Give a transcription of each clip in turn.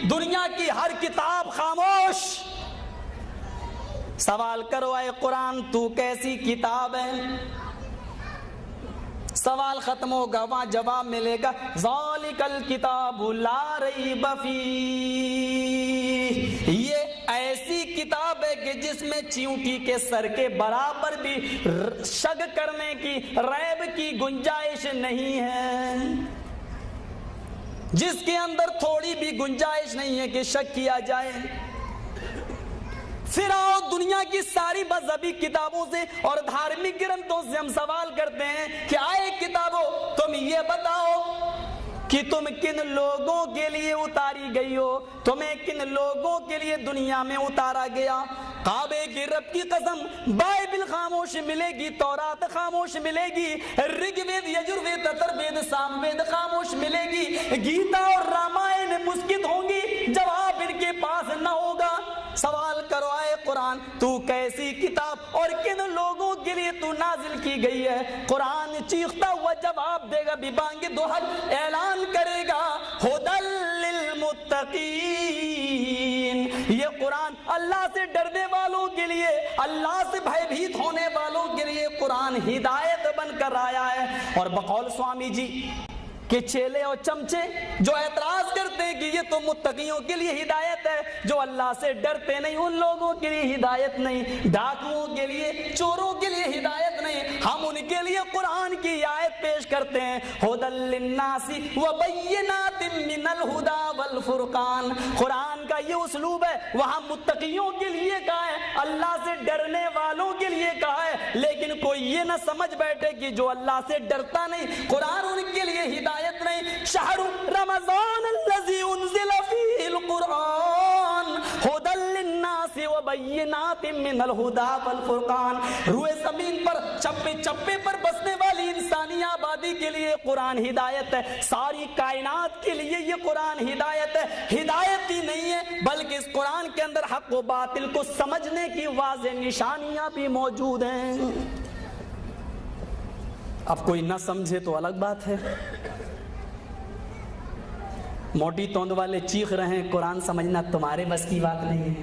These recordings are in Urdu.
دنیا کی ہر کتاب خاموش. سوال کرو اے قرآن تو کیسی کتاب ہے؟ سوال ختم ہوگا، وہاں جواب ملے گا ذالک الکتاب لا ریب فیہ. یہ ایسی کتاب ہے کہ جس میں چیونٹی کے سر کے برابر بھی شک کرنے کی، ریب کی گنجائش نہیں ہے، جس کے اندر تھوڑی بھی گنجائش نہیں ہے کہ شک کیا جائے. پھر آؤ دنیا کی ساری مذہبی کتابوں سے اور دھارمک گرنتھوں سے ہم سوال کرتے ہیں کہ آئے کتابوں تم یہ بتاؤ کہ تم کن لوگوں کے لیے اتاری گئی ہو، تمہیں کن لوگوں کے لیے دنیا میں اتارا گیا. کعبے کی رب کی قسم بائبل خاموش ملے گی، تورات خاموش ملے گی، رگ وید یجروید اتروید ساموید خاموش ملے گی، گیتا اور رامائن مسکت ہوں گی، جواب ان کے پاس نہ ہوگا. سوال کرو اے قرآن تو کیسی کتاب اور کن لوگوں کے لیے تو نازل کی گئی ہے؟ قرآن چیختا ہوا جواب دے گا، ببانگ دوحل اعلان کرے گا ھدی للمتقین. یہ قرآن اللہ سے ڈرنے والوں کے لیے، اللہ سے بھیبھیت ہونے والوں کے لیے قرآن ہدایت بن کر آیا ہے. اور بقول سوامی جی کہ چیلے اور چمچے جو اعتراض کرتے ہیں کہ یہ تو متقیوں کے لیے ہدایت ہے، جو اللہ سے ڈرتے نہیں ان لوگوں کے لیے ہدایت نہیں، ڈاکوؤں کے لیے، چوروں کے لیے ہدایت نہیں، ہم ان کے لیے قرآن کی آیت پیش کرتے ہیں ھدی للناس وبینات من الہدی والفرقان. قرآن کا یہ اسلوب ہے، وہاں متقیوں کے لیے کہا ہے، اللہ سے ڈرنے والوں کے لیے کہا ہے، لیکن کوئی یہ نہ سمجھ بیٹھے کہ جو اللہ سے ڈرتا نہیں قرآن ان کے لیے ہدایت نہیں. شہر رمضان الذی انزل فیہ القرآن ھدی للناس وبینات من الہدی والفرقان. روئے زمین پر چپے چپے پر بسنے والی انسانی آبادی کے لیے قرآن ہدایت ہے، ساری کائنات کے لیے یہ قرآن ہدایت ہے. ہدایت ہی نہیں ہے بلکہ اس قرآن کے اندر حق و باطل کو سمجھنے کی واضح نشانیاں بھی موجود ہیں. اب کوئی نہ سمجھے تو الگ بات ہے. موٹی توند والے چیخ رہے ہیں قرآن سمجھنا تمہارے بس کی بات نہیں ہے.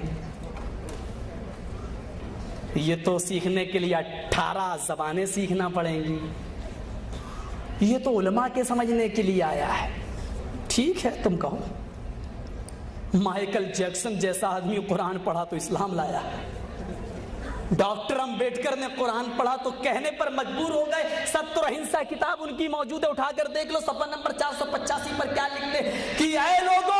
یہ تو سیکھنے کے لیے 18 زبانیں سیکھنا پڑیں گی. یہ تو علماء کے سمجھنے کے لیے آیا ہے. ٹھیک ہے تم کہو مائیکل جیکسن جیسا آدمی قرآن پڑھا تو اسلام لایا، ڈاکٹر امبیڈکر نے قرآن پڑھا تو کہنے پر مجبور ہو گئے. ستر اہنسا کتاب ان کی موجود ہے، اٹھا کر دیکھ لو صفحہ نمبر 485 پر کیا لکھتے کہ اے لوگوں